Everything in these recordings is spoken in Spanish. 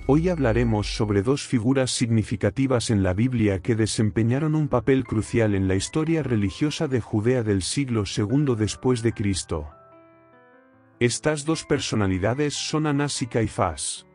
Hoy hablaremos sobre dos figuras significativas en la Biblia que desempeñaron un papel crucial en la historia religiosa de Judea del siglo II después de Cristo. Estas dos personalidades son Anás y Caifás.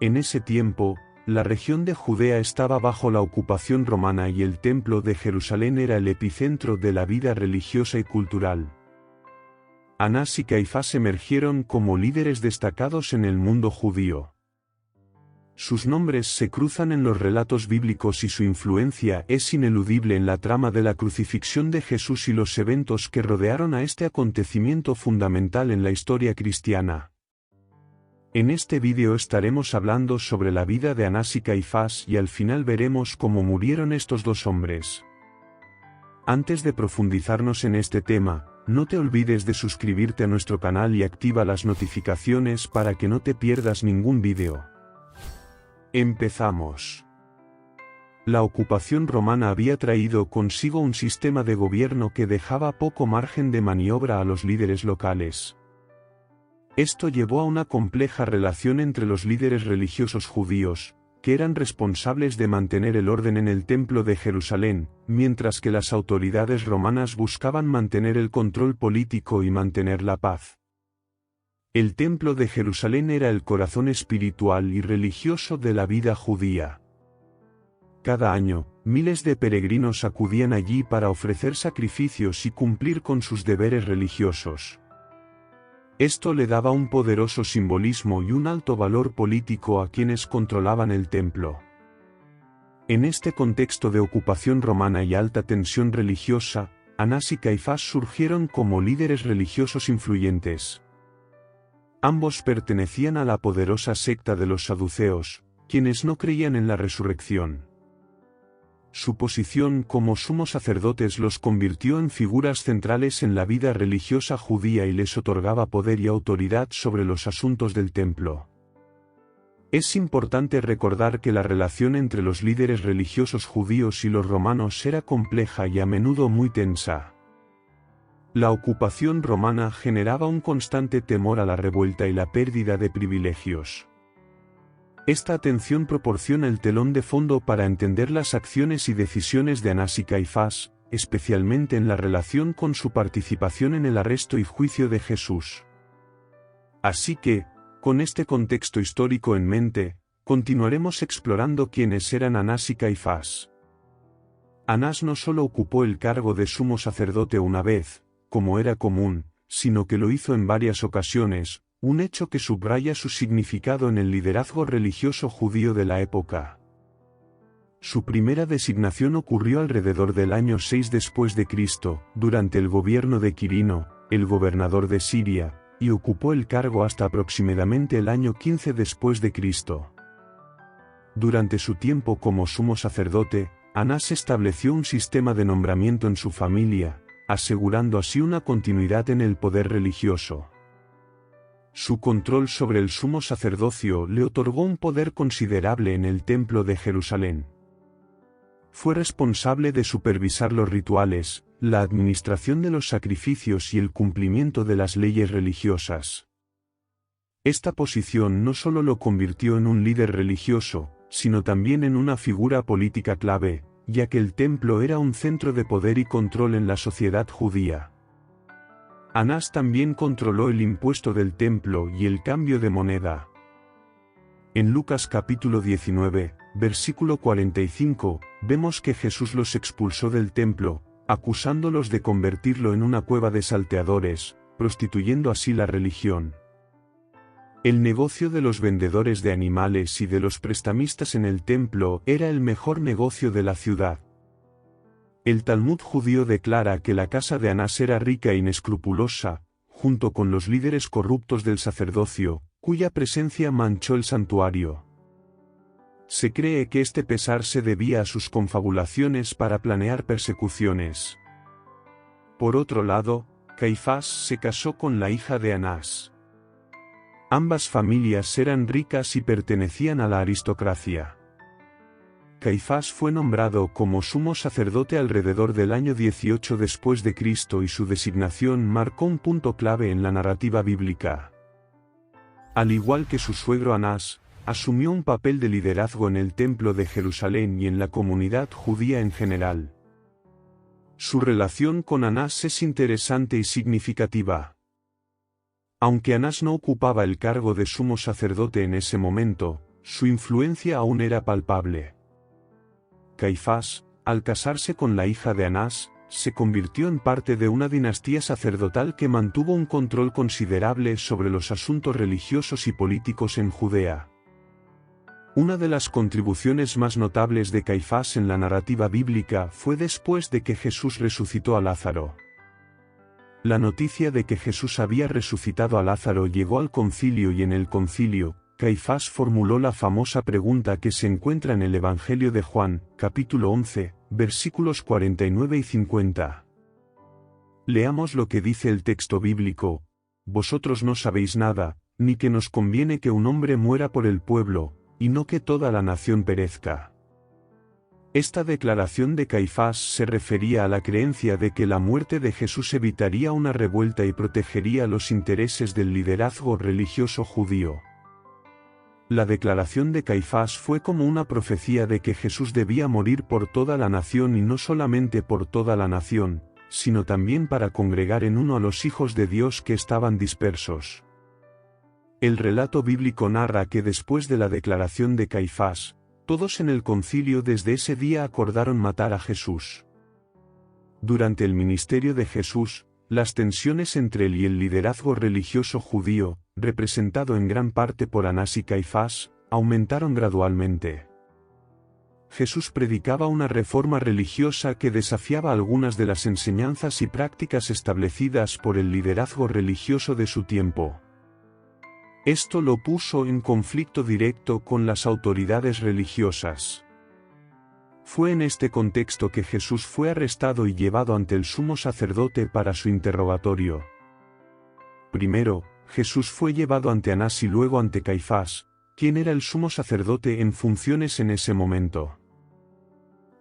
En ese tiempo, la región de Judea estaba bajo la ocupación romana y el Templo de Jerusalén era el epicentro de la vida religiosa y cultural. Anás y Caifás emergieron como líderes destacados en el mundo judío. Sus nombres se cruzan en los relatos bíblicos y su influencia es ineludible en la trama de la crucifixión de Jesús y los eventos que rodearon a este acontecimiento fundamental en la historia cristiana. En este vídeo estaremos hablando sobre la vida de Anás y Caifás y al final veremos cómo murieron estos dos hombres. Antes de profundizarnos en este tema, no te olvides de suscribirte a nuestro canal y activa las notificaciones para que no te pierdas ningún vídeo. Empezamos. La ocupación romana había traído consigo un sistema de gobierno que dejaba poco margen de maniobra a los líderes locales. Esto llevó a una compleja relación entre los líderes religiosos judíos, que eran responsables de mantener el orden en el Templo de Jerusalén, mientras que las autoridades romanas buscaban mantener el control político y mantener la paz. El Templo de Jerusalén era el corazón espiritual y religioso de la vida judía. Cada año, miles de peregrinos acudían allí para ofrecer sacrificios y cumplir con sus deberes religiosos. Esto le daba un poderoso simbolismo y un alto valor político a quienes controlaban el templo. En este contexto de ocupación romana y alta tensión religiosa, Anás y Caifás surgieron como líderes religiosos influyentes. Ambos pertenecían a la poderosa secta de los saduceos, quienes no creían en la resurrección. Su posición como sumos sacerdotes los convirtió en figuras centrales en la vida religiosa judía y les otorgaba poder y autoridad sobre los asuntos del templo. Es importante recordar que la relación entre los líderes religiosos judíos y los romanos era compleja y a menudo muy tensa. La ocupación romana generaba un constante temor a la revuelta y la pérdida de privilegios. Esta tensión proporciona el telón de fondo para entender las acciones y decisiones de Anás y Caifás, especialmente en la relación con su participación en el arresto y juicio de Jesús. Así que, con este contexto histórico en mente, continuaremos explorando quiénes eran Anás y Caifás. Anás no solo ocupó el cargo de sumo sacerdote una vez, como era común, sino que lo hizo en varias ocasiones, un hecho que subraya su significado en el liderazgo religioso judío de la época. Su primera designación ocurrió alrededor del año 6 después de Cristo, durante el gobierno de Quirino, el gobernador de Siria, y ocupó el cargo hasta aproximadamente el año 15 después de Cristo. Durante su tiempo como sumo sacerdote, Anás estableció un sistema de nombramiento en su familia, asegurando así una continuidad en el poder religioso. Su control sobre el sumo sacerdocio le otorgó un poder considerable en el Templo de Jerusalén. Fue responsable de supervisar los rituales, la administración de los sacrificios y el cumplimiento de las leyes religiosas. Esta posición no solo lo convirtió en un líder religioso, sino también en una figura política clave, ya que el templo era un centro de poder y control en la sociedad judía. Anás también controló el impuesto del templo y el cambio de moneda. En Lucas capítulo 19, versículo 45, vemos que Jesús los expulsó del templo, acusándolos de convertirlo en una cueva de salteadores, prostituyendo así la religión. El negocio de los vendedores de animales y de los prestamistas en el templo era el mejor negocio de la ciudad. El Talmud judío declara que la casa de Anás era rica e inescrupulosa, junto con los líderes corruptos del sacerdocio, cuya presencia manchó el santuario. Se cree que este pesar se debía a sus confabulaciones para planear persecuciones. Por otro lado, Caifás se casó con la hija de Anás. Ambas familias eran ricas y pertenecían a la aristocracia. Caifás fue nombrado como sumo sacerdote alrededor del año 18 después de Cristo y su designación marcó un punto clave en la narrativa bíblica. Al igual que su suegro Anás, asumió un papel de liderazgo en el Templo de Jerusalén y en la comunidad judía en general. Su relación con Anás es interesante y significativa. Aunque Anás no ocupaba el cargo de sumo sacerdote en ese momento, su influencia aún era palpable. Caifás, al casarse con la hija de Anás, se convirtió en parte de una dinastía sacerdotal que mantuvo un control considerable sobre los asuntos religiosos y políticos en Judea. Una de las contribuciones más notables de Caifás en la narrativa bíblica fue después de que Jesús resucitó a Lázaro. La noticia de que Jesús había resucitado a Lázaro llegó al concilio y en el concilio, Caifás formuló la famosa pregunta que se encuentra en el Evangelio de Juan, capítulo 11, versículos 49 y 50. Leamos lo que dice el texto bíblico: «Vosotros no sabéis nada, ni que nos conviene que un hombre muera por el pueblo, y no que toda la nación perezca». Esta declaración de Caifás se refería a la creencia de que la muerte de Jesús evitaría una revuelta y protegería los intereses del liderazgo religioso judío. La declaración de Caifás fue como una profecía de que Jesús debía morir por toda la nación y no solamente por toda la nación, sino también para congregar en uno a los hijos de Dios que estaban dispersos. El relato bíblico narra que después de la declaración de Caifás, todos en el concilio desde ese día acordaron matar a Jesús. Durante el ministerio de Jesús, las tensiones entre él y el liderazgo religioso judío, representado en gran parte por Anás y Caifás, aumentaron gradualmente. Jesús predicaba una reforma religiosa que desafiaba algunas de las enseñanzas y prácticas establecidas por el liderazgo religioso de su tiempo. Esto lo puso en conflicto directo con las autoridades religiosas. Fue en este contexto que Jesús fue arrestado y llevado ante el sumo sacerdote para su interrogatorio. Primero, Jesús fue llevado ante Anás y luego ante Caifás, quien era el sumo sacerdote en funciones en ese momento.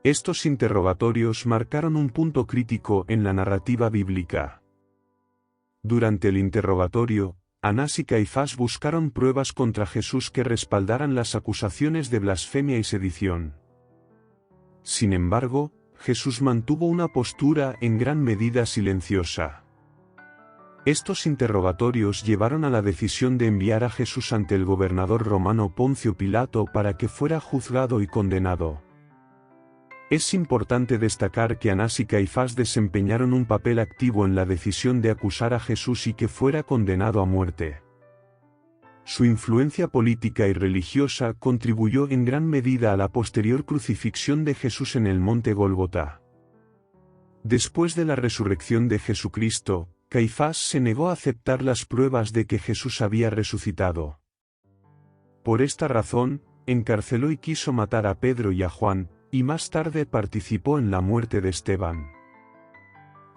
Estos interrogatorios marcaron un punto crítico en la narrativa bíblica. Durante el interrogatorio, Anás y Caifás buscaron pruebas contra Jesús que respaldaran las acusaciones de blasfemia y sedición. Sin embargo, Jesús mantuvo una postura en gran medida silenciosa. Estos interrogatorios llevaron a la decisión de enviar a Jesús ante el gobernador romano Poncio Pilato para que fuera juzgado y condenado. Es importante destacar que Anás y Caifás desempeñaron un papel activo en la decisión de acusar a Jesús y que fuera condenado a muerte. Su influencia política y religiosa contribuyó en gran medida a la posterior crucifixión de Jesús en el monte Gólgota. Después de la resurrección de Jesucristo, Caifás se negó a aceptar las pruebas de que Jesús había resucitado. Por esta razón, encarceló y quiso matar a Pedro y a Juan, y más tarde participó en la muerte de Esteban.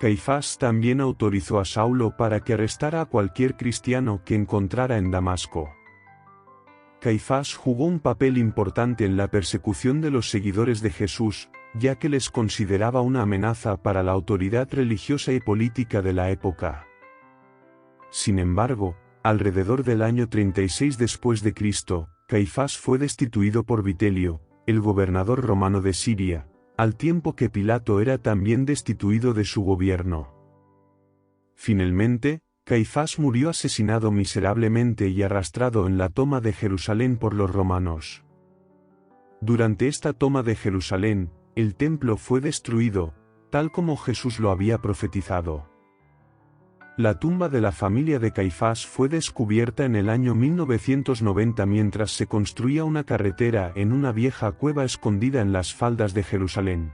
Caifás también autorizó a Saulo para que arrestara a cualquier cristiano que encontrara en Damasco. Caifás jugó un papel importante en la persecución de los seguidores de Jesús, ya que les consideraba una amenaza para la autoridad religiosa y política de la época. Sin embargo, alrededor del año 36 después de Cristo, Caifás fue destituido por Vitelio, el gobernador romano de Siria, al tiempo que Pilato era también destituido de su gobierno. Finalmente, Caifás murió asesinado miserablemente y arrastrado en la toma de Jerusalén por los romanos. Durante esta toma de Jerusalén, el templo fue destruido, tal como Jesús lo había profetizado. La tumba de la familia de Caifás fue descubierta en el año 1990 mientras se construía una carretera en una vieja cueva escondida en las faldas de Jerusalén.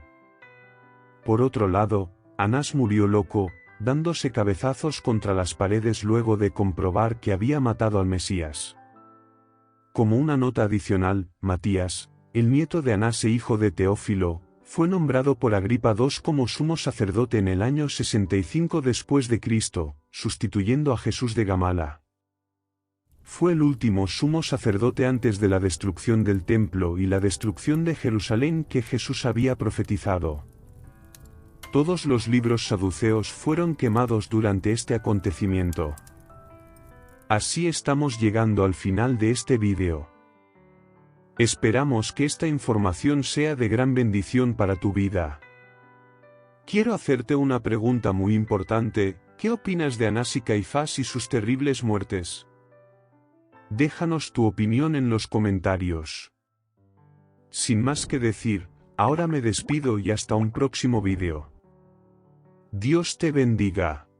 Por otro lado, Anás murió loco, dándose cabezazos contra las paredes luego de comprobar que había matado al Mesías. Como una nota adicional, Matías, el nieto de Anás e hijo de Teófilo, fue nombrado por Agripa II como sumo sacerdote en el año 65 después de Cristo, sustituyendo a Jesús de Gamala. Fue el último sumo sacerdote antes de la destrucción del templo y la destrucción de Jerusalén que Jesús había profetizado. Todos los libros saduceos fueron quemados durante este acontecimiento. Así estamos llegando al final de este vídeo. Esperamos que esta información sea de gran bendición para tu vida. Quiero hacerte una pregunta muy importante. ¿Qué opinas de Anás y Caifás y sus terribles muertes? Déjanos tu opinión en los comentarios. Sin más que decir, ahora me despido y hasta un próximo vídeo. Dios te bendiga.